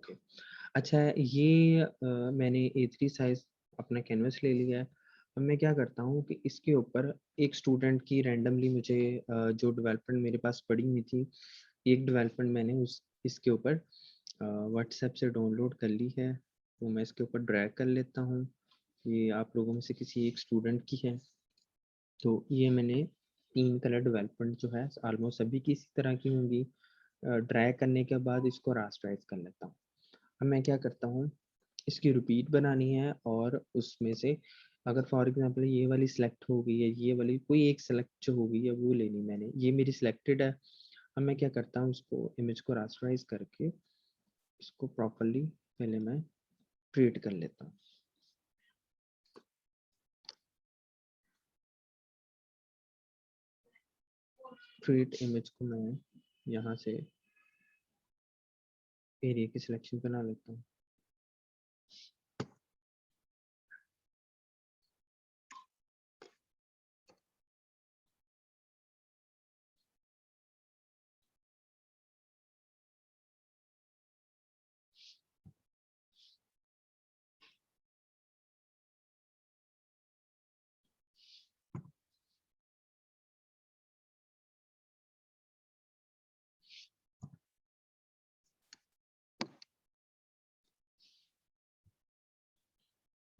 Okay. अच्छा ये मैंने A3 साइज अपना कैनवस ले लिया है। अब मैं क्या करता हूँ कि इसके ऊपर एक स्टूडेंट की रैंडमली मुझे जो डेवलपमेंट मेरे पास पड़ी हुई थी, एक डेवलपमेंट मैंने उस इसके ऊपर व्हाट्सएप से डाउनलोड कर ली है, तो मैं इसके ऊपर ड्रैग कर लेता हूँ। ये आप लोगों में से किसी एक स्टूडेंट की है। तो ये मैंने 3 कलर डेवलपमेंट जो है ऑलमोस्ट सभी की इसी तरह की होंगी। ड्रैग करने के बाद इसको रास्टराइज कर लेता हूँ। अब मैं क्या करता हूँ, इसकी रिपीट बनानी है और उसमें से अगर फॉर एग्जांपल ये वाली सिलेक्ट हो गई है, ये वाली कोई एक सेलेक्ट जो हो गई है वो लेनी मैंने, ये मेरी सिलेक्टेड है। अब मैं क्या करता हूँ, इसको इमेज को रास्टराइज करके इसको प्रॉपरली पहले मैं क्रिएट कर लेता हूँ। क्रिएट इमेज को मैं यहाँ से एरिया की सिलेक्शन बना लेता हूँ।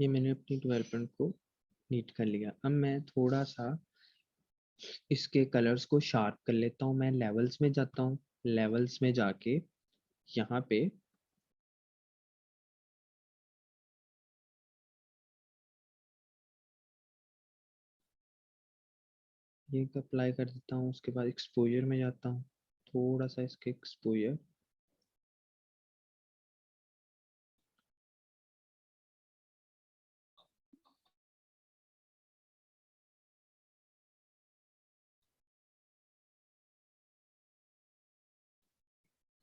ये मैंने अपनी डेवलपमेंट को नीट कर लिया। अब मैं थोड़ा सा इसके कलर्स को शार्प कर लेता हूँ। मैं लेवल्स में जाता हूँ, लेवल्स में जाके यहाँ पे ये अप्लाई कर देता हूँ। उसके बाद एक्सपोजर में जाता हूँ, थोड़ा सा इसके एक्सपोजर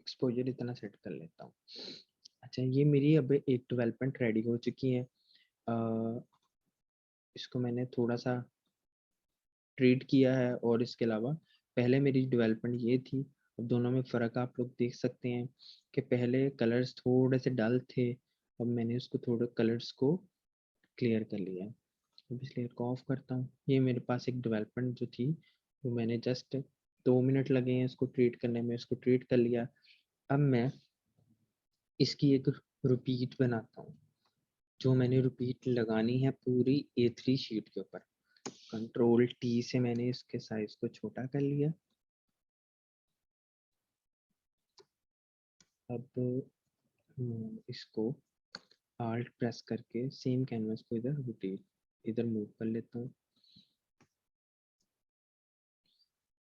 एक्सपोजर इतना सेट कर लेता हूँ। अच्छा ये मेरी अब एक डेवलपमेंट रेडी हो चुकी है। इसको मैंने थोड़ा सा ट्रीट किया है और इसके अलावा पहले मेरी डेवलपमेंट ये थी। अब दोनों में फ़र्क आप लोग देख सकते हैं कि पहले कलर्स थोड़े से डल थे, अब मैंने उसको थोड़े कलर्स को क्लियर कर लिया है। अब इस लेयर को ऑफ करता हूँ। ये मेरे पास एक डेवलपमेंट जो थी वो मैंने जस्ट 2 मिनट लगे हैं इसको ट्रीट करने में, इसको ट्रीट कर लिया। अब मैं इसकी एक रिपीट बनाता हूँ, जो मैंने रिपीट लगानी है पूरी A3 शीट के ऊपर। कंट्रोल T से मैंने इसके साइज को छोटा कर लिया। अब इसको आल्ट प्रेस करके सेम कैनवस को इधर रोटेट इधर मूव कर लेता हूँ।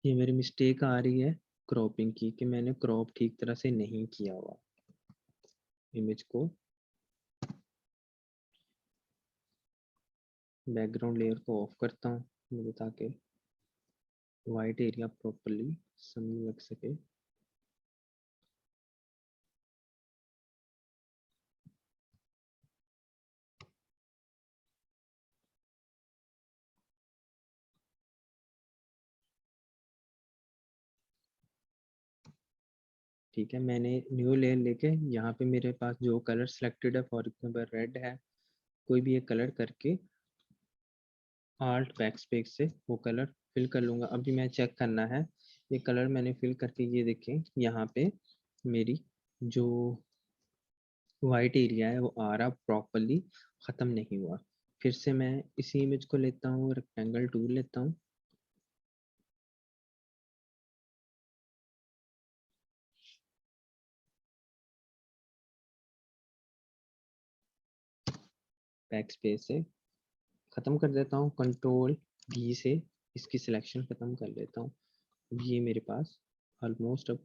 ये मेरी मिस्टेक आ रही है क्रॉपिंग की, कि मैंने क्रॉप ठीक तरह से नहीं किया हुआ। इमेज को बैकग्राउंड लेयर को ऑफ करता हूँ मुझे, ताकि वाइट एरिया प्रॉपरली समझ लग सके। ठीक है, मैंने न्यू लेयर लेके यहाँ पे मेरे पास जो कलर सिलेक्टेड है, फॉर एग्जाम्पल रेड है, कोई भी एक कलर करके आल्ट बैक स्पेस से वो कलर फिल कर लूँगा। अभी मैं चेक करना है, ये कलर मैंने फिल करके ये देखें यहाँ पे मेरी जो वाइट एरिया है वो आ रहा प्रॉपरली ख़त्म नहीं हुआ। फिर से मैं इसी इमेज को लेता हूँ, रेक्टेंगल टूल लेता हूँ, बैक स्पेस से ख़त्म कर देता हूँ, कंट्रोल V से इसकी सिलेक्शन ख़त्म कर लेता हूँ। ये मेरे पास ऑलमोस्ट अब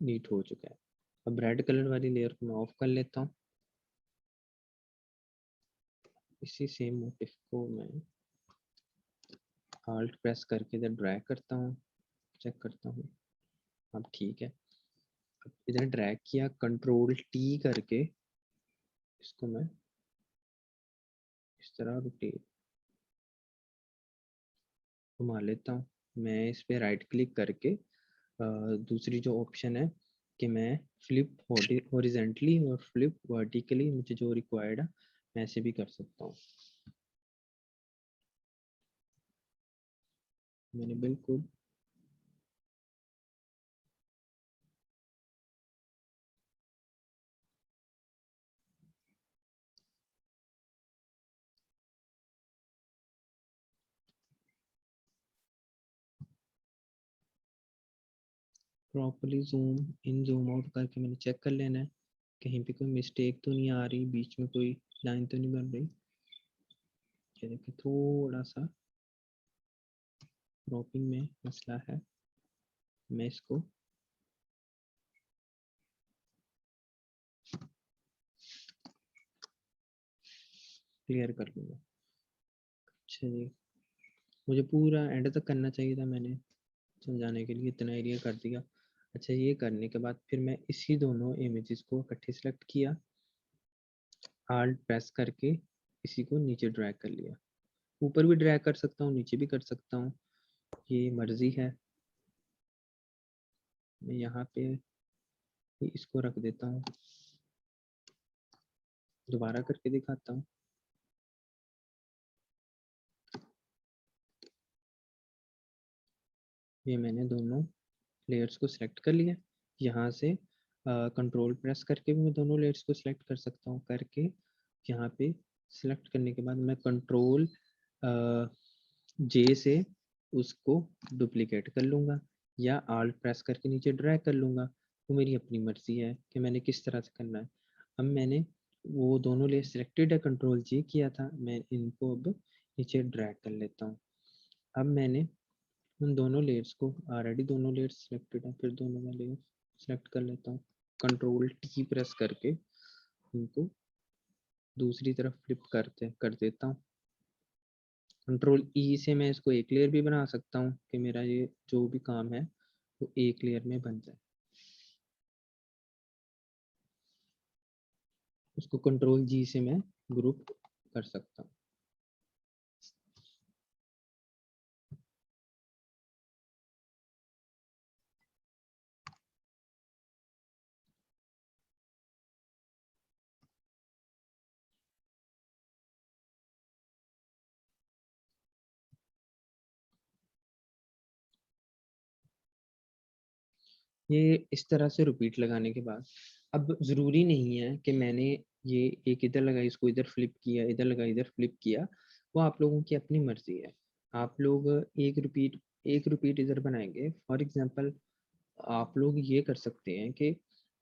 नीट हो चुका है। अब रेड कलर वाली लेयर को मैं ऑफ कर लेता हूँ। इसी सेम मोटिव को मैं आल्ट प्रेस करके इधर ड्रैग करता हूँ, चेक करता हूँ। अब ठीक है, अब इधर ड्रैग किया, कंट्रोल T करके इसको मैं इस तरह रोटेट घुमा लेता हूँ। मैं इस पे राइट क्लिक करके दूसरी जो ऑप्शन है कि मैं फ्लिप हॉरिजेंटली और फ्लिप वर्टिकली मुझे जो रिक्वायर्ड है मैं ऐसे भी कर सकता हूँ। मैंने बिल्कुल properly zoom in zoom out करके मैंने चेक कर लेना है कहीं पे कोई मिस्टेक तो नहीं आ रही, बीच में कोई लाइन तो नहीं बन रही। ये देखिए थोड़ा सा क्रॉपिंग में मसला है, मैं इसको क्लियर कर लूँगा। अच्छा जी, मुझे पूरा एंड तक करना चाहिए था, मैंने समझाने के लिए इतना एरिया कर दिया। अच्छा, ये करने के बाद फिर मैं इसी दोनों इमेजेस को इकट्ठे सेलेक्ट किया, आल्ट प्रेस करके इसी को नीचे ड्रैग कर लिया। ऊपर भी ड्रैग कर सकता हूँ, नीचे भी कर सकता हूँ, ये मर्जी है। मैं यहाँ पे इसको रख देता हूँ, दोबारा करके दिखाता हूँ। ये मैंने दोनों लेयर्स को सिलेक्ट कर लिया। यहाँ से कंट्रोल प्रेस करके भी मैं दोनों लेयर्स को सिलेक्ट कर सकता हूँ, करके यहाँ पे सिलेक्ट करने के बाद मैं कंट्रोल जे से उसको डुप्लीकेट कर लूँगा या आल्ट प्रेस करके नीचे ड्रैग कर लूँगा। वो मेरी अपनी मर्जी है कि मैंने किस तरह से करना है। अब मैंने वो दोनों लेयर सिलेक्टेड है, कंट्रोल जे किया था, मैं इनको अब नीचे ड्रैग कर लेता हूँ। अब मैंने उन दोनों लेयर्स को, ऑलरेडी दोनों लेयर्स सिलेक्टेड है, फिर दोनों मैं लेयर सेलेक्ट कर लेता हूँ, कंट्रोल टी प्रेस करके इनको दूसरी तरफ फ्लिप कर देता हूँ। कंट्रोल ई से मैं इसको एक लेयर भी बना सकता हूँ कि मेरा ये जो भी काम है वो एक लेयर में बन जाए। उसको कंट्रोल जी से मैं ग्रुप कर सकता हूँ। ये इस तरह से रिपीट लगाने के बाद अब ज़रूरी नहीं है कि मैंने ये एक इधर लगाई, इसको इधर फ्लिप किया, इधर लगा इधर फ्लिप किया, वो आप लोगों की अपनी मर्जी है। आप लोग एक रिपीट इधर बनाएंगे, फॉर एग्जांपल आप लोग ये कर सकते हैं कि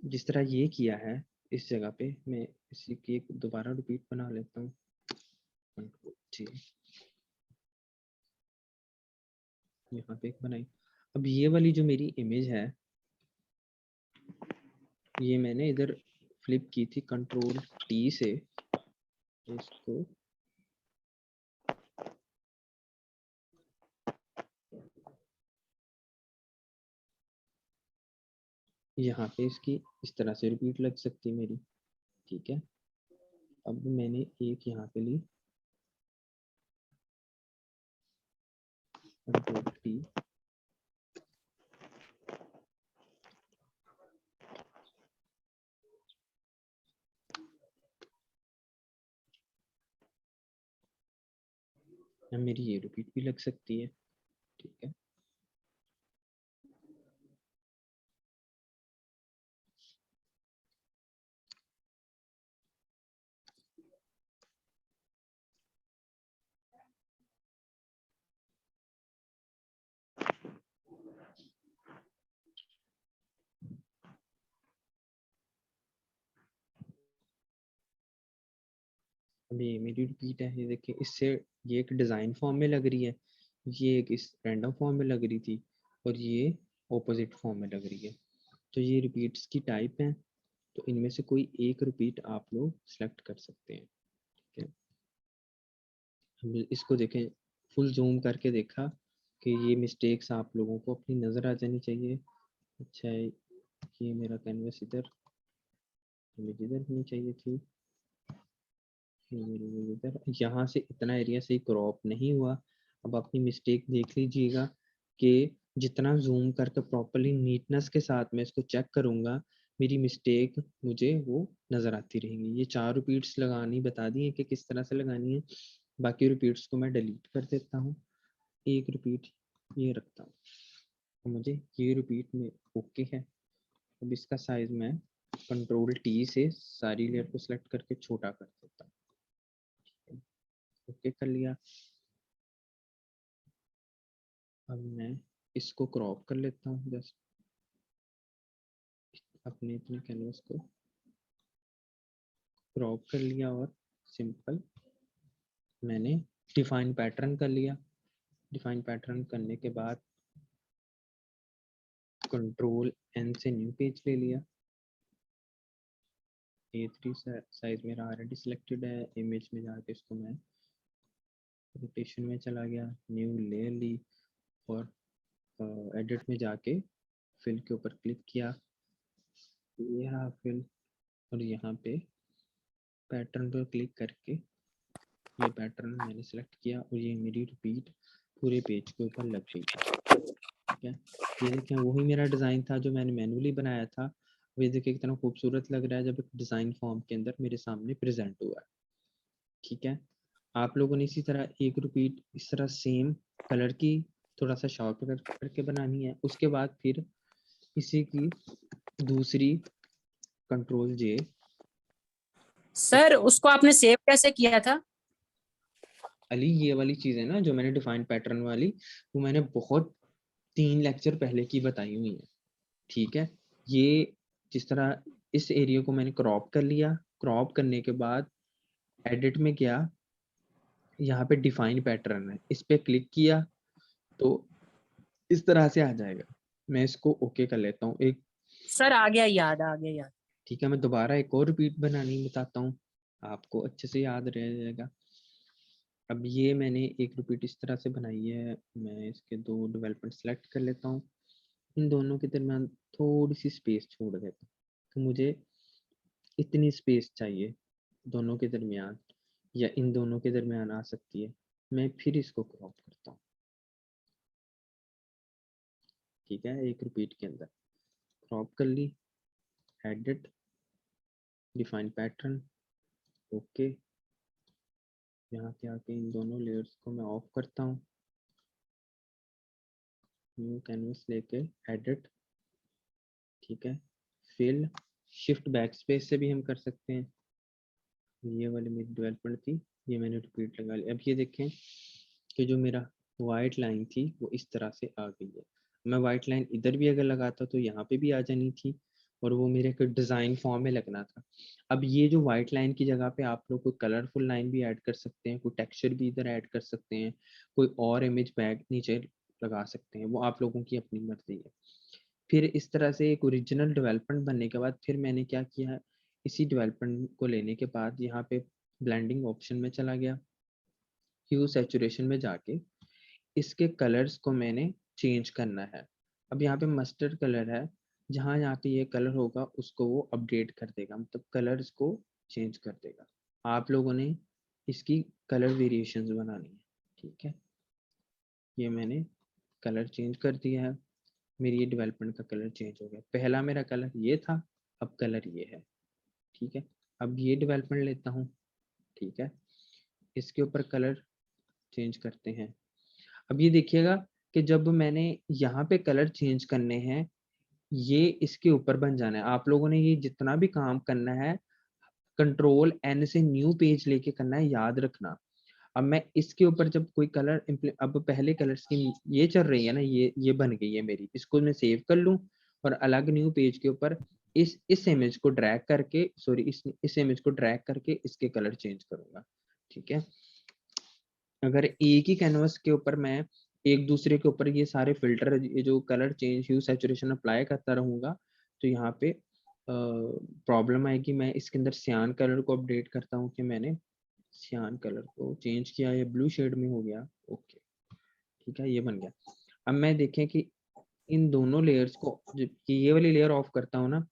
जिस तरह ये किया है, इस जगह पे मैं इसी की एक दोबारा रिपीट बना लेता हूँ, कंट्रोल जी, यहाँ पे एक बनाई। अब ये वाली जो मेरी इमेज है, ये मैंने इधर फ्लिप की थी कंट्रोल टी से, इसको यहाँ पे इसकी इस तरह से रिपीट लग सकती है मेरी, ठीक है। अब मैंने एक यहाँ पे ली, कंट्रोल टी, मेरी ये रिपीट भी लग सकती है, ठीक है। अब ये मेरी रिपीट है, ये देखिए, इससे ये एक डिज़ाइन फॉर्म में लग रही है, ये एक इस रैंडम फॉर्म में लग रही थी, और ये ऑपोजिट फॉर्म में लग रही है। तो ये रिपीट्स की टाइप हैं, तो इनमें से कोई एक रिपीट आप लोग सेलेक्ट कर सकते हैं, ठीक है। हम इसको देखें, फुल जूम करके देखा कि ये मिस्टेक्स आप लोगों को अपनी नज़र आ जानी चाहिए। अच्छा, ये मेरा कैनवस इधर, इमेज इधर होनी चाहिए थी, ये मेरी इमेज इधर, यहाँ से इतना एरिया से क्रॉप नहीं हुआ। अब अपनी मिस्टेक देख लीजिएगा कि जितना जूम करके प्रॉपरली नीटनेस के साथ मैं इसको चेक करूंगा, मेरी मिस्टेक मुझे वो नज़र आती रहेंगी। ये 4 रिपीट्स लगानी बता दी है कि किस तरह से लगानी है। बाकी रिपीट्स को मैं डिलीट कर देता हूँ। एक रिपीट ये रखता हूँ, तो मुझे ये रिपीट में ओके है। अब इसका साइज मैं कंट्रोल टी से सारी लेयर को सिलेक्ट करके छोटा कर देता हूँ। ओके कर लिया। अब मैं इसको क्रॉप कर लेता हूँ, जस्ट अपने इतने कैनवस को क्रॉप कर लिया और सिंपल मैंने डिफाइन पैटर्न कर लिया। डिफाइन पैटर्न करने के बाद कंट्रोल एन से न्यू पेज ले लिया। A3 साइज मेरा ऑलरेडी सिलेक्टेड है। इमेज में जाके इसको मैं रोटेशन में चला गया, न्यू लेयर ली और एडिट में जाके फिल के ऊपर क्लिक किया, ये रहा फिल। और यहाँ पे पैटर्न पर क्लिक करके ये पैटर्न मैंने सेलेक्ट किया और ये मेरी रिपीट पूरे पेज के ऊपर लग गई है। ठीक है, ये देखें वही मेरा डिज़ाइन था जो मैंने मैन्युअली बनाया था। अब ये देखिए कितना खूबसूरत लग रहा है जब एक डिज़ाइन फॉर्म के अंदर मेरे सामने प्रेजेंट हुआ है। ठीक है, आप लोगों ने इसी तरह एक रिपीट इस तरह सेम कलर की थोड़ा सा शार्प करके बनानी है। उसके बाद फिर इसी की दूसरी कंट्रोल जे। सर उसको आपने सेव कैसे किया था? अली ये वाली चीज़ है ना जो मैंने डिफाइंड पैटर्न वाली, वो मैंने बहुत 3 लेक्चर पहले की बताई हुई है। ठीक है, ये जिस तरह इस एरिया को मैंने क्रॉप कर लिया, क्रॉप करने के बाद एडिट में गया, यहाँ पे डिफाइन पैटर्न है, इस पे क्लिक किया तो इस तरह से आ जाएगा। मैं इसको ओके कर लेता हूँ एक। सर आ गया याद, आ गया याद। ठीक है, मैं दोबारा एक और रिपीट बनानी बताता हूँ, आपको अच्छे से याद रह जाएगा। अब ये मैंने एक रिपीट इस तरह से बनाई है। मैं इसके 2 डेवलपमेंट सेलेक्ट कर लेता हूँ, इन दोनों के दरमियान थोड़ी सी स्पेस छोड़ देता हूँ। तो मुझे इतनी स्पेस चाहिए दोनों के दरमियान, या इन दोनों के दरमियान आ सकती है। मैं फिर इसको क्रॉप करता हूँ। ठीक है, एक रिपीट के अंदर क्रॉप कर ली, एडिट, डिफाइन पैटर्न, ओके। यहाँ पे आके इन दोनों लेयर्स को मैं ऑफ करता हूँ, न्यू कैनवस लेके एडिट। ठीक है, फिल, शिफ्ट बैक स्पेस से भी हम कर सकते हैं। ये वाली मेरी डेवलपमेंट थी, ये मैंने रिपीट लगा ली। अब ये देखें कि जो मेरा वाइट लाइन थी वो इस तरह से आ गई है। मैं वाइट लाइन इधर भी अगर लगाता तो यहाँ पे भी आ जानी थी और वो मेरे को डिज़ाइन फॉर्म में लगना था। अब ये जो वाइट लाइन की जगह पे आप लोग कोई कलरफुल लाइन भी ऐड कर सकते हैं, कोई टेक्सचर भी इधर ऐड कर सकते हैं, कोई और इमेज बैग नीचे लगा सकते हैं, वो आप लोगों की अपनी मर्जी है। फिर इस तरह से एक ओरिजिनल डेवलपमेंट बनने के बाद फिर मैंने क्या किया है, इसी डेवलपमेंट को लेने के बाद यहाँ पे ब्लेंडिंग ऑप्शन में चला गया, ह्यू सैचुरेशन में जाके इसके कलर्स को मैंने चेंज करना है। अब यहाँ पे मस्टर्ड कलर है, जहाँ यहाँ पे ये कलर होगा उसको वो अपडेट कर देगा, मतलब कलर्स को चेंज कर देगा। आप लोगों ने इसकी कलर वेरिएशंस बनानी है। ठीक है, ये मैंने कलर चेंज कर दिया है। मेरी ये डेवलपमेंट का कलर चेंज हो गया। पहला मेरा कलर ये था, अब कलर ये है। ठीक है, अब ये डेवलपमेंट लेता हूँ। ठीक है, इसके ऊपर कलर चेंज करते हैं। अब ये देखिएगा कि जब मैंने यहाँ पे कलर चेंज करने हैं, ये इसके ऊपर बन जाना है। आप लोगों ने ये जितना भी काम करना है कंट्रोल एन से न्यू पेज लेके करना है, याद रखना। अब मैं इसके ऊपर जब कोई कलर अब पहले कलर स्कीम ये चल रही है ना, ये बन गई है मेरी, इसको मैं सेव कर लूँ और अलग न्यू पेज के ऊपर इस इमेज को ड्रैग करके, सॉरी इस इमेज को ड्रैग करके इसके कलर चेंज करूंगा। ठीक है, अगर एक ही कैनवस के ऊपर मैं एक दूसरे के ऊपर ये सारे फिल्टर, ये जो कलर चेंज ह्यू सैचुरेशन अप्लाई करता रहूँगा तो यहाँ पे प्रॉब्लम आएगी। मैं इसके अंदर सियान कलर को अपडेट करता हूँ कि मैंने सियान कलर को चेंज किया, ये ब्लू शेड में हो गया। ओके, ठीक है, ये बन गया। अब मैं देखें कि इन दोनों लेयर्स को, जब ये वाली लेयर ऑफ करता हूँ ना,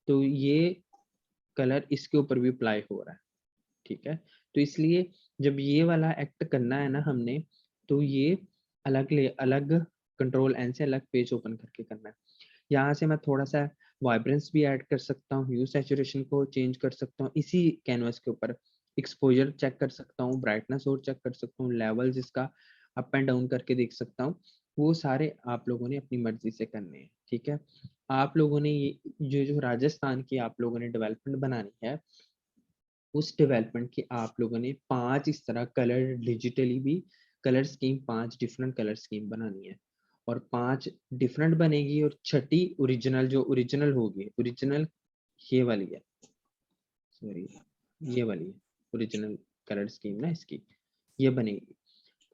तो ये कलर इसके ऊपर भी अप्लाई हो रहा है। ठीक है, तो इसलिए जब ये वाला एक्ट करना है ना हमने, तो ये अलग कंट्रोल एन से अलग पेज ओपन करके करना है। यहाँ से मैं थोड़ा सा वाइब्रेंस भी ऐड कर सकता हूँ, ह्यू सैचुरेशन को चेंज कर सकता हूँ इसी कैनवस के ऊपर, एक्सपोजर चेक कर सकता हूँ, ब्राइटनेस और चेक कर सकता हूँ, लेवल जिसका अप एंड डाउन करके देख सकता हूँ। वो सारे आप लोगों ने अपनी मर्जी से करने हैं, ठीक है। आप लोगों ने ये जो राजस्थान की आप लोगों ने डेवलपमेंट बनानी है, उस डेवलपमेंट की आप लोगों ने 5 इस तरह कलर डिजिटली भी colour scheme, 5 different colour scheme बनानी है और 5 डिफरेंट बनेगी और छठी ओरिजिनल, जो ओरिजिनल होगी, ओरिजिनल ये वाली है, सॉरी ये वाली है ओरिजिनल कलर स्कीम ना इसकी, ये बनेगी।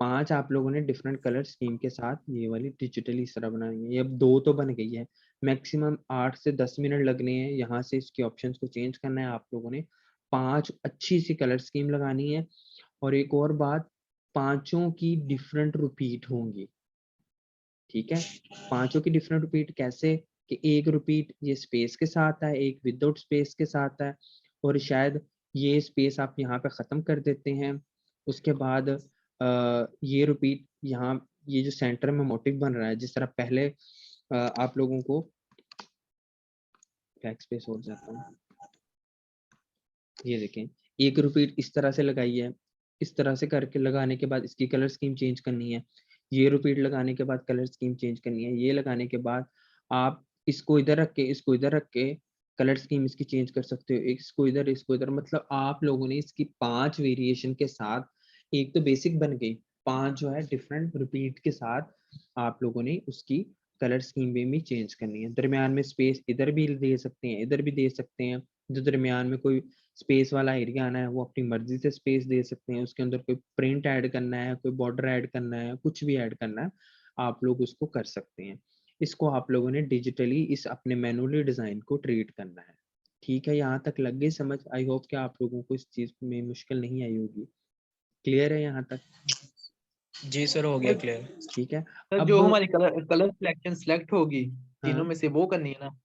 5 आप लोगों ने डिफरेंट कलर स्कीम के साथ ये वाली डिजिटली इस तरह बनानी है। ये अब 2 तो बन गई है, मैक्सिमम 8 से 10 मिनट लगने हैं यहाँ से इसके ऑप्शंस को चेंज करना है आप लोगों ने। 5 अच्छी सी कलर स्कीम लगानी है और एक और बात, पांचों की डिफरेंट रिपीट होंगी, ठीक है। पांचों की डिफरेंट रिपीट कैसे, कि एक रिपीट ये स्पेस के साथ है, एक विदाउट स्पेस के साथ है, और शायद ये स्पेस आप यहाँ पे ख़त्म कर देते हैं। उसके बाद ये रिपीट यहाँ, ये जो सेंटर में मोटिव बन रहा है, जिस तरह पहले आप लोगों को बैक स्पेस हो जाता हूँ, ये देखें एक रिपीट इस तरह से लगाई है, इस तरह से करके लगाने के बाद इसकी कलर स्कीम चेंज करनी है, ये रिपीट लगाने के बाद कलर स्कीम चेंज करनी है, ये लगाने के बाद आप इसको इधर रख के इसको इधर रख के कलर स्कीम इसकी चेंज कर सकते हो, इसको इधर इसको इधर, मतलब आप लोगों ने इसकी 5 वेरिएशन के साथ, एक तो बेसिक बन गई, 5 जो है डिफरेंट रिपीट के साथ आप लोगों ने उसकी कलर स्कीम में भी चेंज करनी है। दरमियान में स्पेस इधर भी दे सकते हैं, इधर भी दे सकते हैं, जो दरमियान में कोई स्पेस वाला एरिया आना है वो अपनी मर्जी से स्पेस दे सकते हैं, उसके अंदर कोई प्रिंट ऐड करना है, कोई बॉर्डर ऐड करना है, कुछ भी ऐड करना है, आप लोग उसको कर सकते हैं। इसको आप लोगों ने डिजिटली इस अपने मैनुअली डिजाइन को ट्रीट करना है, ठीक है। यहाँ तक लग गई समझ? आई होप कि आप लोगों को इस चीज में मुश्किल नहीं आई होगी, क्लियर है यहाँ तक? जी सर, हो गया सर क्लियर। ठीक है। सर, अब जो हमारी कलर कलर सिलेक्शन सिलेक्ट होगी तीनों हाँ में से वो करनी है ना?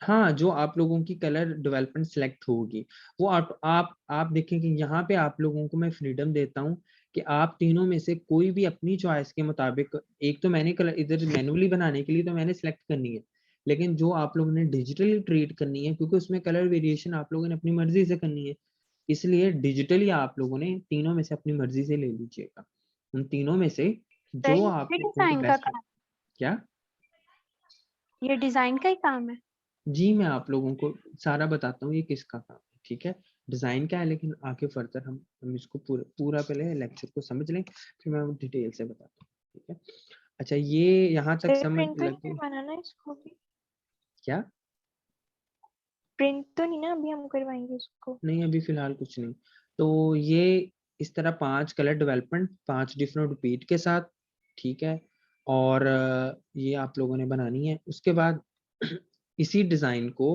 हाँ, जो आप लोगों की कलर डेवलपमेंट सेलेक्ट होगी वो आप देखें कि यहाँ पे आप लोगों को मैं फ्रीडम देता हूँ कि आप तीनों में से कोई भी अपनी चॉइस के मुताबिक, एक तो मैंने कलर इधर मैनुअली बनाने के लिए तो मैंने सेलेक्ट करनी है, लेकिन जो आप लोगों ने डिजिटली ट्रीट करनी है, क्योंकि उसमें कलर वेरिएशन आप लोगों ने अपनी मर्जी से करनी है, इसलिए डिजिटली आप लोगों ने तीनों में से अपनी मर्जी से ले लीजिएगा। उन तीनों में से सर जो ये आप लोगों को डिजाइन का बेस्ट, काम, क्या? ये डिजाइन का ही काम है। जी मैं आप लोगों को सारा बताता हूँ ये किसका काम है, ठीक है। डिजाइन क्या है, लेकिन आगे फर्दर हम इसको पूरा पहले लेक्चर को समझ लें, फिर मैं डिटेल से बताता हूँ, ठीक है। अच्छा ये यहाँ तक सर समझ प्रिंट तो नहीं लगी? करवाना ना इसको भी? क्या? प्रिंट तो नहीं ना अभी हम करवाएंगे इसको? नहीं अभी फिलहाल कुछ नहीं। तो ये इस तरह 5 कलर डेवलपमेंट 5 डिफरेंट रिपीट के साथ, ठीक है। और ये आप लोगों ने बनानी है। उसके बाद इसी डिजाइन को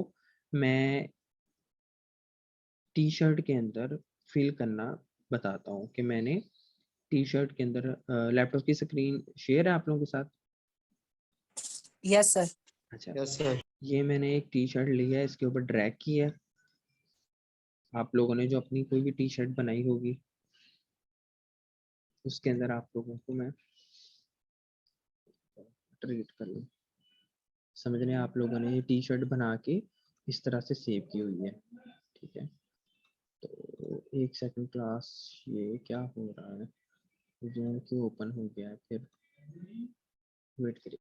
मैं टी शर्ट के अंदर फिल करना बताता हूँ कि मैंने टी शर्ट के अंदर लैपटॉप की स्क्रीन शेयर है आप लोगों के साथ? Yes sir. अच्छा, यस सर। ये मैंने एक टी शर्ट ली है, इसके ऊपर ड्रैग की है। आप लोगों ने जो अपनी कोई भी टी शर्ट बनाई होगी उसके अंदर आप लोगों को मैं ट्रीट कर लूँ, समझ रहे हैं? आप लोगों ने ये टी शर्ट बना के इस तरह से सेव की हुई है, ठीक है। तो एक सेकंड क्लास, ये क्या हो रहा है, जूम क्यों ओपन हो गया है फिर, वेट करिए।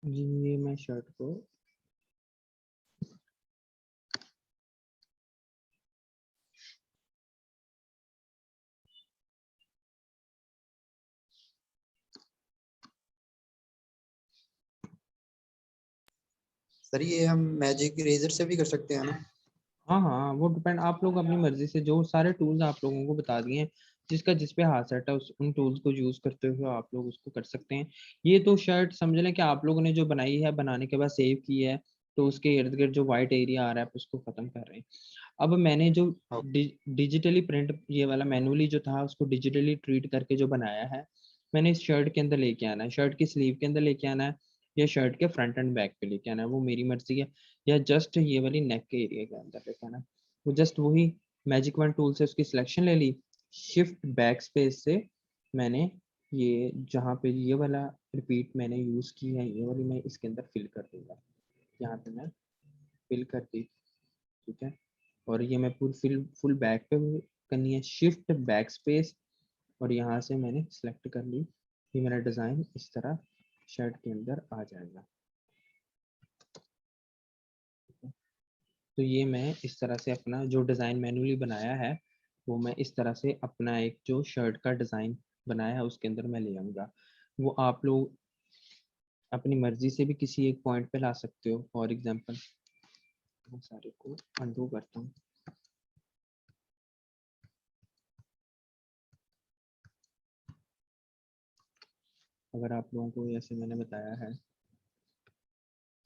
जी ये मैं शर्ट को सर ये हम मैजिक इरेजर से भी कर सकते हैं ना? हाँ हाँ, वो डिपेंड, आप लोग अपनी मर्जी से जो सारे टूल्स आप लोगों को बता दिए हैं, जिसका जिस पे हाथ सेट है उन टूल्स को यूज करते हुए आप लोग उसको कर सकते हैं। ये तो शर्ट समझ लें कि आप लोगों ने जो बनाई है, बनाने के बाद सेव की है, तो उसके इर्द गिर्द जो वाइट एरिया आ रहा है उसको खत्म कर रहे हैं। अब मैंने जो डिजिटली प्रिंट ये वाला मैनुअली जो था उसको डिजिटली ट्रीट करके जो बनाया है, मैंने इस शर्ट के अंदर लेके आना है, शर्ट की स्लीव के अंदर लेके आना है, या शर्ट के फ्रंट एंड बैक पे लेके आना है, वो मेरी मर्जी है, या जस्ट ये वाली नेक के एरिया के अंदर लेके आना है। वो जस्ट वही मैजिक वन टूल से उसकी सिलेक्शन ले ली, शिफ्ट बैक स्पेस से मैंने ये जहाँ पे ये वाला रिपीट मैंने यूज़ की है, ये वाली मैं इसके अंदर फिल कर दूंगा, यहाँ पे मैं फिल कर दी, ठीक है। और ये मैं फुल बैक पे करनी है, शिफ्ट बैक स्पेस, और यहाँ से मैंने सेलेक्ट कर ली, ये मेरा डिज़ाइन इस तरह शर्ट के अंदर आ जाएगा। तो ये मैं इस तरह से अपना जो डिज़ाइन मैन्युअली बनाया है, वो मैं इस तरह से अपना एक जो शर्ट का डिज़ाइन बनाया है उसके अंदर मैं ले आऊँगा। वो आप लोग अपनी मर्ज़ी से भी किसी एक पॉइंट पे ला सकते हो। फॉर एग्जांपल मैं सारे को अनडू करता हूँ। अगर आप लोगों को जैसे मैंने बताया है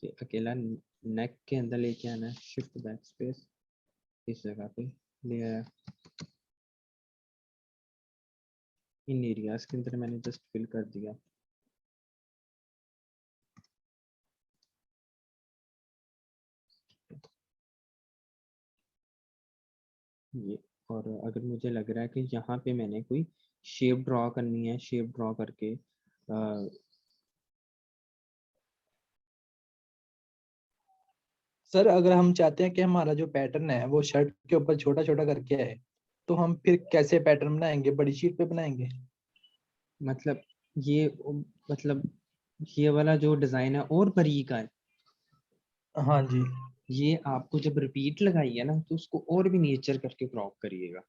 कि अकेला नेक के अंदर लेके आना है, शिफ्ट बैक स्पेस इस जगह पे ले आया, इन एरियाज के अंदर मैंने जस्ट फिल कर दिया। ये, और अगर मुझे लग रहा है कि यहाँ पे मैंने कोई शेप ड्रॉ करनी है, शेप ड्रॉ करके सर अगर हम चाहते हैं कि हमारा जो पैटर्न है वो शर्ट के ऊपर छोटा छोटा करके आए, तो हम फिर कैसे पैटर्न बनाएंगे? बड़ी शीट पे बनाएंगे? मतलब ये मतलब ये वाला जो डिज़ाइन है और बारीक है, हाँ जी। ये आपको जब रिपीट लगाई है ना तो उसको और भी नेचर करके क्रॉप करिएगा,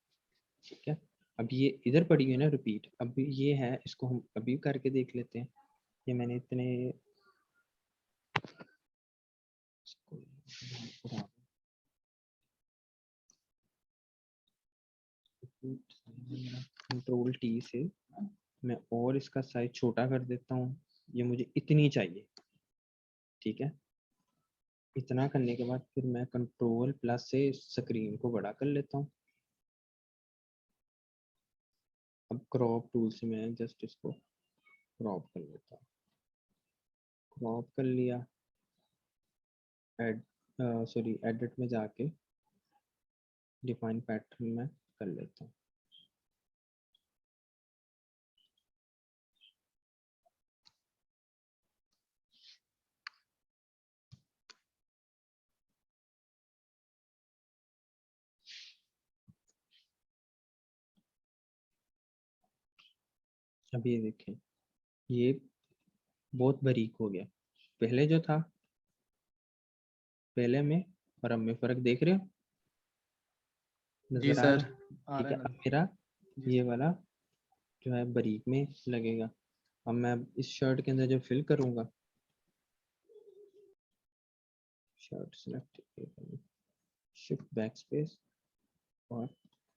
ठीक है। अब ये इधर पड़ी हुई है ना रिपीट, अब ये है, इसको हम अभी करके देख लेते हैं। ये मैंने इतने कंट्रोल टी से मैं और इसका साइज छोटा कर देता हूँ, ये मुझे इतनी चाहिए, ठीक है। इतना करने के बाद फिर मैं कंट्रोल प्लस से स्क्रीन को बड़ा कर लेता हूँ। अब क्रॉप टूल से मैं जस्ट इसको क्रॉप कर लेता हूँ, क्रॉप कर लिया, सॉरी एडिट में जाके डिफाइन पैटर्न में कर लेता हूँ। अब ये देखें, ये बहुत बारीक हो गया, पहले जो था, पहले में और अब में फर्क देख रहे हो, जी नजर आ सर, रहा है, आ ठीक रहा है। है अब नजर। मेरा जी ये सर। वाला जो है बारीक में लगेगा। अब मैं इस शर्ट के अंदर जो फिल करूंगा, shirt select, shift back space, और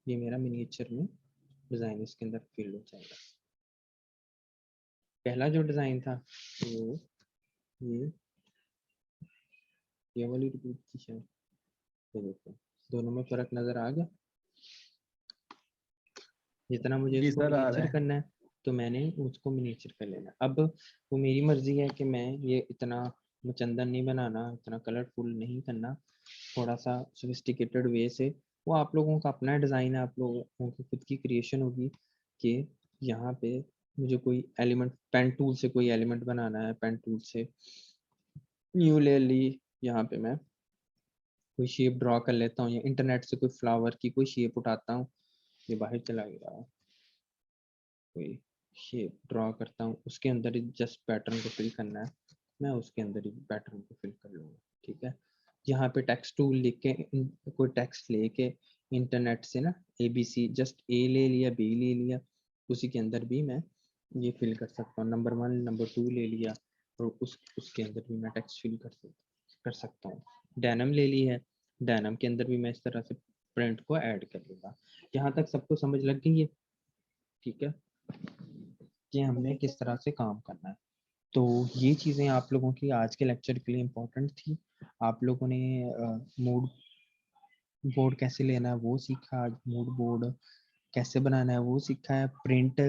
ये मेरा मिनिएचर में डिज़ाइन इसके अंदर फिल हो जाएगा। पहला जो डिज़ाइन था वो ये वाली रिपीट की शायद, ये देखो दोनों में फ़र्क नज़र आ गया। जितना मुझे जी इसको सर, आ रहा मिनिएचर है। करना है तो मैंने उसको मिनिएचर कर लेना। अब वो मेरी मर्जी है कि मैं ये इतना मुचंदन नहीं बनाना, इतना कलरफुल नहीं करना, थोड़ा सा सोफिस्टिकेटेड वे से। वो आप लोगों का अपना डिज़ाइन है, आप लोगों की खुद की क्रिएशन होगी कि यहाँ पे मुझे कोई एलिमेंट पेन टूल से कोई एलिमेंट बनाना है, पेन टूल से न्यू ले ली, यहाँ पे मैं कोई शेप ड्रॉ कर लेता हूँ, या इंटरनेट से कोई फ्लावर की कोई शेप उठाता हूँ, ये बाहर चला गया, कोई शेप ड्रॉ करता हूँ, उसके अंदर ही जस्ट पैटर्न को फिल करना है, मैं उसके अंदर ही पैटर्न को फिल कर लूँगा, ठीक है। यहाँ पे टेक्स्ट टूल लिख के कोई टेक्स्ट लेके इंटरनेट से ना ABC जस्ट A ले लिया, B ले लिया, उसी के अंदर भी मैं ये फिल कर सकता हूँ, नंबर 1 नंबर 2 ले लिया, और उसके अंदर भी मैं टेक्स्ट फिल कर सकता हूँ। कर सकता हूँ। डेनिम ले ली है, डेनिम के अंदर भी मैं इस तरह से प्रिंट को ऐड कर लूँगा। यहाँ तक सबको समझ लग गई है? ठीक है, कि हमने ठीक किस है तरह सर। से काम करना है। तो ये चीज़ें आप लोगों की आज के लेक्चर के लिए इम्पोर्टेंट थी। आप लोगों ने मूड बोर्ड कैसे लेना है वो सीखा, आज मूड बोर्ड कैसे बनाना है वो सीखा है, प्रिंट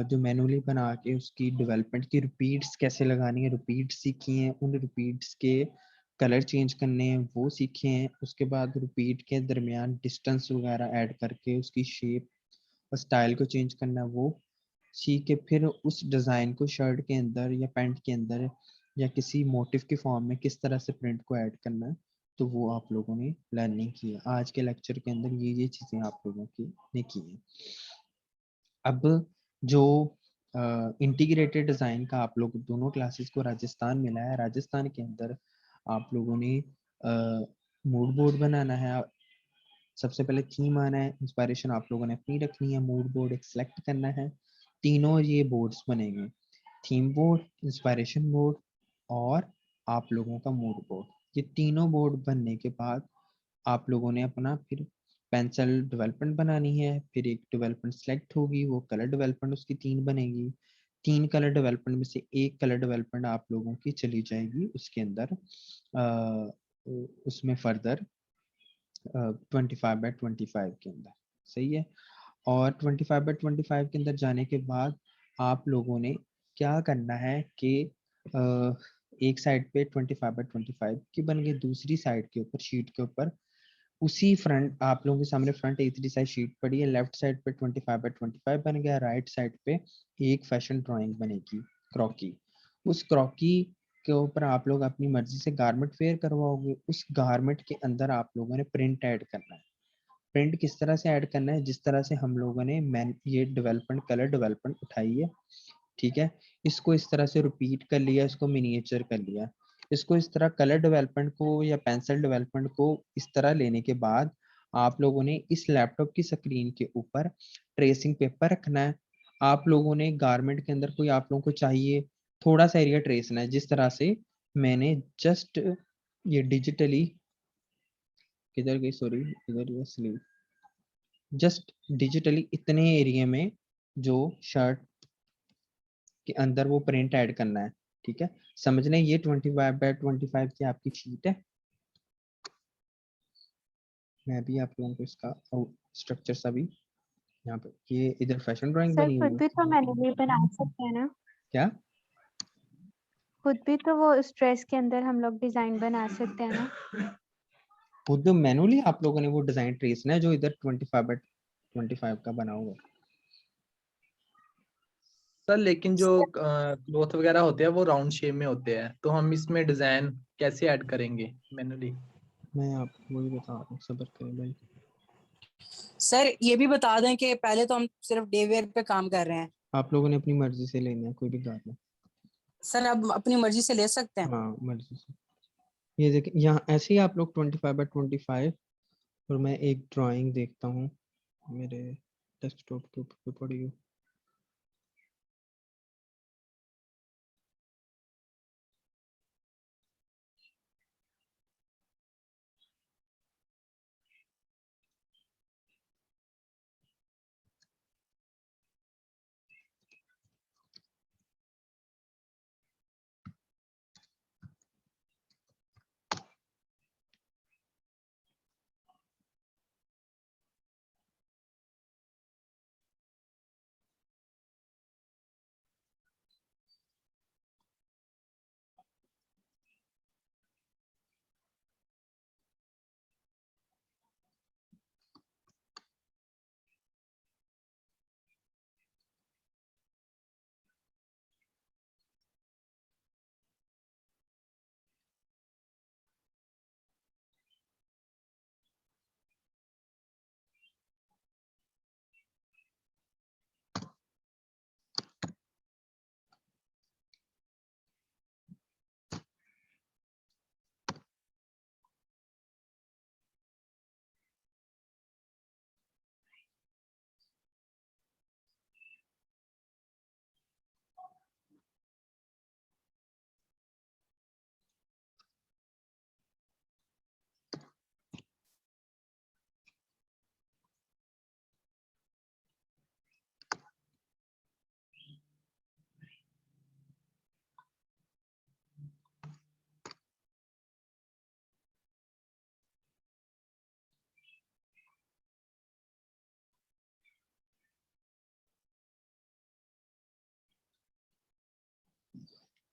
जो मैनुअली बना के उसकी डेवलपमेंट की रिपीट्स कैसे लगानी है, रिपीट्स सीखी हैं, उन रिपीट्स के कलर चेंज करने हैं वो सीखे हैं। उसके बाद रिपीट के दरमियान डिस्टेंस वगैरह ऐड करके उसकी शेप और स्टाइल को चेंज करना है वो सीख के फिर उस डिज़ाइन को शर्ट के अंदर या पैंट के अंदर या किसी मोटिव के फॉर्म में किस तरह से प्रिंट को ऐड करना है, तो वो आप लोगों ने लर्निंग की है। आज के लेक्चर के अंदर ये चीज़ें आप लोगों की ने की हैं। अब जो इंटीग्रेटेड डिज़ाइन का आप लोग दोनों क्लासेस को राजस्थान मिला है, राजस्थान के अंदर आप लोगों ने मूड बोर्ड बनाना है। सबसे पहले थीम आना है, इंस्पायरेशन आप लोगों ने अपनी रखनी है, मूड बोर्ड एक सेलेक्ट करना है। तीनों ये बोर्ड्स बनेंगे, थीम बोर्ड, इंस्पायरेशन बोर्ड और आप लोगों का मूड बोर्ड। ये तीनों बोर्ड बनने के बाद आप लोगों ने अपना फिर पेंसिल डेवलपमेंट बनानी है, फिर एक डेवलपमेंट सेलेक्ट होगी, वो कलर डेवलपमेंट उसकी 3 बनेगी। 3 कलर डेवलपमेंट में से एक कलर डेवलपमेंट आप लोगों की चली जाएगी उसके अंदर उसमें फर्दर 25/25 के अंदर, सही है। और 25/25 के अंदर जाने के बाद आप लोगों ने क्या करना है कि एक साइड पे 25/25 की बन गई, दूसरी साइड के ऊपर शीट के ऊपर उसी फ्रंट आप लोगों के सामने फ्रंट A3 साइज शीट पड़ी है, लेफ्ट साइड पे 25/25 बन गया, राइट साइड पे एक फैशन ड्राइंग बनेगी क्रॉकी। उस क्रॉकी के ऊपर आप लोग अपनी मर्जी से गारमेंट वेयर करवाओगे। उस गारमेंट के अंदर आप लोगों ने प्रिंट ऐड करना है। प्रिंट किस तरह से ऐड करना है, जिस तरह से हम लोगों ने ये डेवलपमेंट कलर डेवलपमेंट उठाई है, ठीक है, इसको इस तरह से रिपीट कर लिया, इसको मिनिएचर कर लिया, इसको इस तरह कलर डेवलपमेंट को या पेंसिल डेवलपमेंट को इस तरह लेने के बाद आप लोगों ने इस लैपटॉप की स्क्रीन के ऊपर ट्रेसिंग पेपर रखना है। आप लोगों ने गारमेंट के अंदर कोई आप लोगों को चाहिए थोड़ा सा एरिया ट्रेसना है, जिस तरह से मैंने जस्ट ये डिजिटली किधर गई, सॉरी इधर ये स्लीव, जस्ट डिजिटली इतने एरिया में जो शर्ट के अंदर वो प्रिंट ऐड करना है, ठीक है। समझने ये 25/25 की आपकी शीट है। मैं भी आप लोगों को इसका स्ट्रक्चर सा भी यहाँ पे, ये इधर फैशन ड्राइंग सर बनी हुई खुद है। भी तो मैनुअली बना सकते हैं ना, क्या खुद भी तो वो इस ड्रेस के अंदर हम लोग डिजाइन बना सकते हैं ना। खुद मैनुअली आप लोगों ने वो डिजाइन ट्रेसना है जो इधर 25/25 का बना हुआ है। सर लेकिन जो क्लॉथ वगैरह होते हैं वो राउंड शेप में होते हैं, तो हम इसमें डिजाइन कैसे ऐड करेंगे मैनुअली? मैं आपको वही बता रहा हूँ, सब्र करें भाई। सर ये भी बता दें कि पहले तो हम सिर्फ डे वेयर पे काम कर रहे हैं आप लोगों ने अपनी मर्जी से लेना है, कोई भी गारमेंट। सर, अब अपनी मर्जी से ले सकते हैं। हाँ मर्जी से। ये देखिए यहाँ ऐसे ही आप लोग 25/25 और मैं एक ड्राइंग देखता हूँ मेरे डेस्कटॉप के ऊपर पड़ी हुई।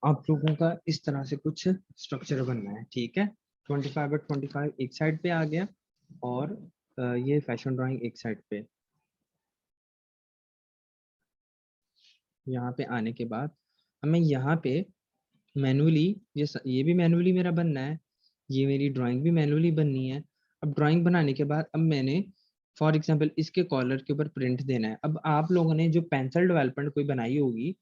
आप लोगों का इस तरह से कुछ स्ट्रक्चर बनना है, ठीक है। 25x25 एक साइड पे आ गया और ये फैशन ड्राइंग एक साइड पे। यहाँ पे आने के बाद हमें यहाँ पे मैनुअली ये भी मैनुअली मेरा बनना है, ये मेरी ड्राइंग भी मैनुअली बननी है। अब ड्राइंग बनाने के बाद अब मैंने फॉर एग्जांपल इसके कॉलर के ऊपर प्रिंट देना है। अब आप लोगों ने जो पेंसिल डेवलपमेंट कोई बनाई होगी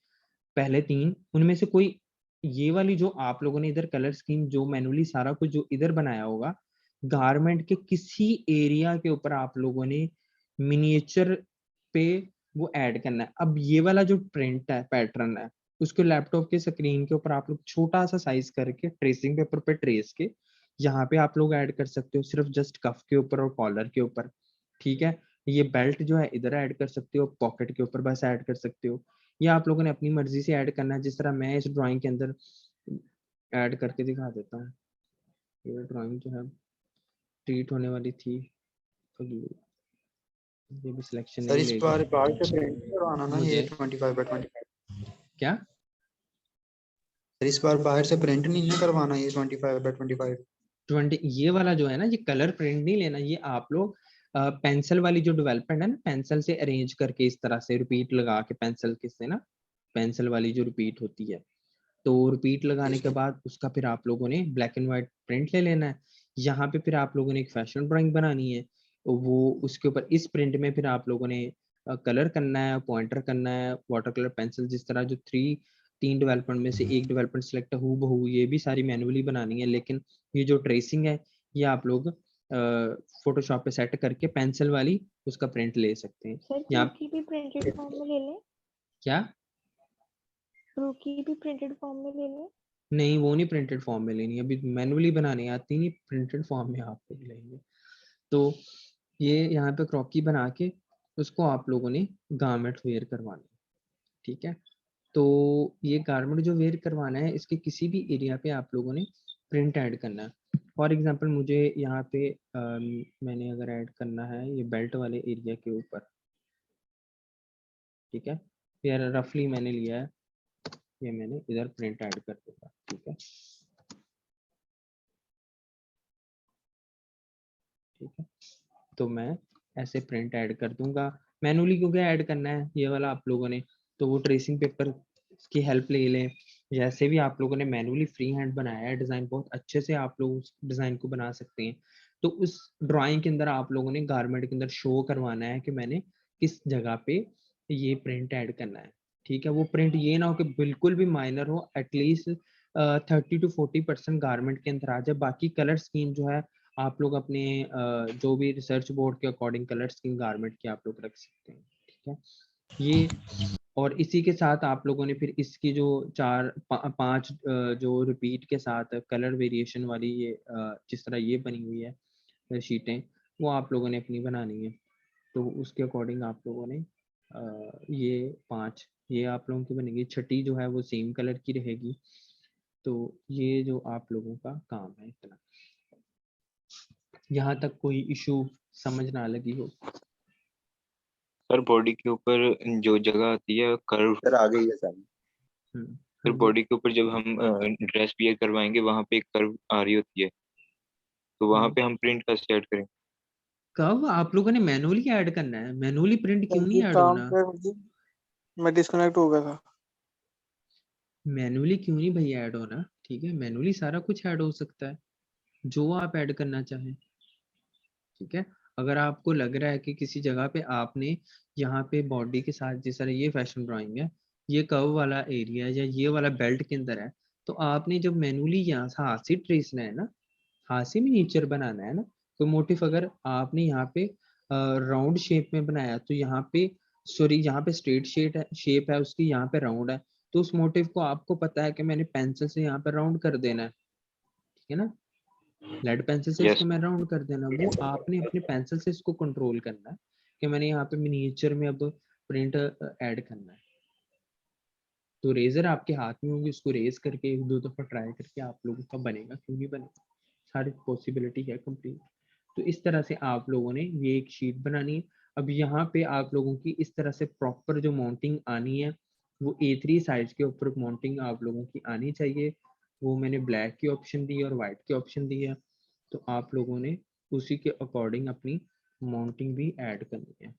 पहले 3, उनमें से कोई ये वाली जो आप लोगों ने इधर कलर स्कीम जो मैनुअली सारा कुछ जो इधर बनाया होगा, गारमेंट के किसी एरिया के ऊपर आप लोगों ने मिनिएचर पे वो ऐड करना है। अब ये वाला जो प्रिंट है, पैटर्न है, उसको लैपटॉप के स्क्रीन के ऊपर आप लोग छोटा सा साइज करके ट्रेसिंग पेपर पे ट्रेस के यहाँ पे आप लोग ऐड कर सकते हो, सिर्फ जस्ट कफ के ऊपर और कॉलर के ऊपर, ठीक है। ये बेल्ट जो है इधर ऐड कर सकते हो, पॉकेट के ऊपर बस ऐड कर सकते हो, या आप लोगों ने अपनी मर्जी से ऐड करना है, जिस तरह मैं इस ड्राइंग के अंदर ऐड करके दिखा देता हूँ। ये ड्राइंग जो है ट्रीट होने वाली थी, तो ये भी सिलेक्शन सर नहीं इस लेगा बार बाहर से प्रिंट करवाना ना, ये मुझे। 25x25। क्या सर इस बार बाहर से प्रिंट नहीं ना करवाना, ये 25x25। 20 ये वाला जो है ना, ये कलर प्रिंट नहीं लेना, ये आप लोग पेंसिल वाली जो डेवलपमेंट है ना, पेंसिल से अरेंज करके इस तरह से रिपीट लगा के, पेंसिल के से ना, पेंसिल वाली जो रिपीट होती है, तो रिपीट लगाने के बाद उसका फिर आप लोगों ने ब्लैक एंड व्हाइट प्रिंट ले लेना है। यहाँ पे फिर आप लोगों ने एक फैशन ड्राइंग बनानी है, वो उसके ऊपर इस प्रिंट में फिर आप लोगों ने कलर करना है, पॉइंटर करना है, वाटर कलर पेंसिल, जिस तरह जो 3 डेवलपमेंट में से एक डेवलपमेंट सिलेक्ट है हूबहू, ये भी सारी मैनुअली बनानी है। लेकिन ये जो ट्रेसिंग है ये आप लोग फोटोशॉप पे सेट करके पेंसिल वाली उसका प्रिंट ले सकते हैं। सर यहाँ रूकी भी प्रिंटेड फॉर्म में ले लें, क्या रूकी भी प्रिंटेड फॉर्म में ले लें। नहीं, वो नहीं प्रिंटेड फॉर्म में लेनी, अभी मैनुअली बनाने आती नहीं, प्रिंटेड फॉर्म में आप लोग लेंगे। तो ये यहाँ पे क्रॉकी बना के उसको आप लोगों ने गारमेंट वेयर करवाना है, ठीक है। तो ये गारमेंट जो वेयर करवाना है, इसके किसी भी एरिया पे आप लोगों ने प्रिंट ऐड करना है। फॉर एग्जांपल मुझे यहाँ पे मैंने अगर ऐड करना है ये बेल्ट वाले एरिया के ऊपर, ठीक है, यार रफली मैंने लिया है, ये मैंने इधर प्रिंट ऐड कर दूंगा, ठीक है, ठीक है। तो मैं ऐसे प्रिंट ऐड कर दूंगा मैनुअली, क्योंकि ऐड करना है ये वाला आप लोगों ने, तो वो ट्रेसिंग पेपर की हेल्प ले लें। जैसे भी आप लोगों ने मैनुअली फ्री हैंड बनाया है डिज़ाइन, बहुत अच्छे से आप लोग उस डिज़ाइन को बना सकते हैं। तो उस ड्राइंग के अंदर आप लोगों ने गारमेंट के अंदर शो करवाना है कि मैंने किस जगह पे ये प्रिंट ऐड करना है, ठीक है। वो प्रिंट ये ना हो कि बिल्कुल भी माइनर हो, एटलीस्ट 30 to 40% गारमेंट के अंदर आ जाए। बाकी कलर स्कीम जो है आप लोग अपने जो भी रिसर्च बोर्ड के अकॉर्डिंग कलर स्कीम गारमेंट की आप लोग रख सकते हैं, ठीक है। ये और इसी के साथ आप लोगों ने फिर इसकी जो 4-5 जो रिपीट के साथ कलर वेरिएशन वाली ये जिस तरह ये बनी हुई है शीटें, वो आप लोगों ने अपनी बनानी है। तो उसके अकॉर्डिंग आप लोगों ने ये 5 ये आप लोगों की बनेगी, छठी जो है वो सेम कलर की रहेगी। तो ये जो आप लोगों का काम है इतना, यहाँ तक कोई इशू समझ ना लगी हो। सर बॉडी के ऊपर जो जगह आती है कर्व, सर आ गई है सारी। फिर हाँ जी। बॉडी के ऊपर जब हम ड्रेस वियर करवाएंगे वहां पे एक कर्व आ रही होती है, तो वहां पे हम प्रिंट कैसे ऐड करें? कब आप लोगों ने मैनुअली ऐड करना है, मैनुअली प्रिंट क्यों नहीं जी ऐड काम होना, पे जी मैं डिस्कनेक्ट हो गया था। मैनुअली क्यों नहीं भैया ऐड होना, ठीक है। मैनुअली सारा कुछ ऐड हो सकता है जो आप ऐड करना चाहें, ठीक है। अगर आपको लग रहा है कि किसी जगह पे आपने यहाँ पे बॉडी के साथ, जिस तरह ये फैशन ड्राइंग है, ये कर्व वाला एरिया या ये वाला बेल्ट के अंदर है, तो आपने जब मैनुअली यहाँ से हाथ से ट्रेसना है ना, हाथ से मिनिएचर बनाना है ना, तो मोटिव अगर आपने यहाँ पे राउंड शेप में बनाया, तो यहाँ पे सॉरी यहाँ पे स्ट्रेट शेप है उसकी, यहाँ पे राउंड है, तो उस मोटिव को आपको पता है कि मैंने पेंसिल से यहाँ पे राउंड कर देना है, ठीक है ना, लेड पेंसिल से इसको यस। मैं राउंड कर देना, वो आपने अपने पेंसिल से इसको कंट्रोल करना है कि मैंने यहाँ पे मिनिएचर में अब प्रिंट ऐड करना है। तो रेजर आपके हाथ में होगी, उसको रेज करके 1-2 दफा ट्राई करके आप लोगों का बनेगा, क्यों नहीं बनेगा, सारी पॉसिबिलिटी है कंप्लीट। तो इस तरह से आप लोगों ने ये एक शीट बनानी है। अब यहाँ पे आप लोगों की इस तरह से प्रॉपर जो माउंटिंग आनी है, वो A3 साइज के ऊपर माउंटिंग आप लोगों की आनी चाहिए। वो मैंने ब्लैक की ऑप्शन दी है और वाइट की ऑप्शन दी है, तो आप लोगों ने उसी के अकॉर्डिंग अपनी माउंटिंग भी ऐड करनी है।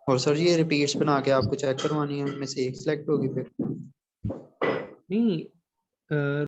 और सर ये रिपीट्स बना के आपको चेक करवानी है, उनमें से एक सिलेक्ट होगी फिर? नहीं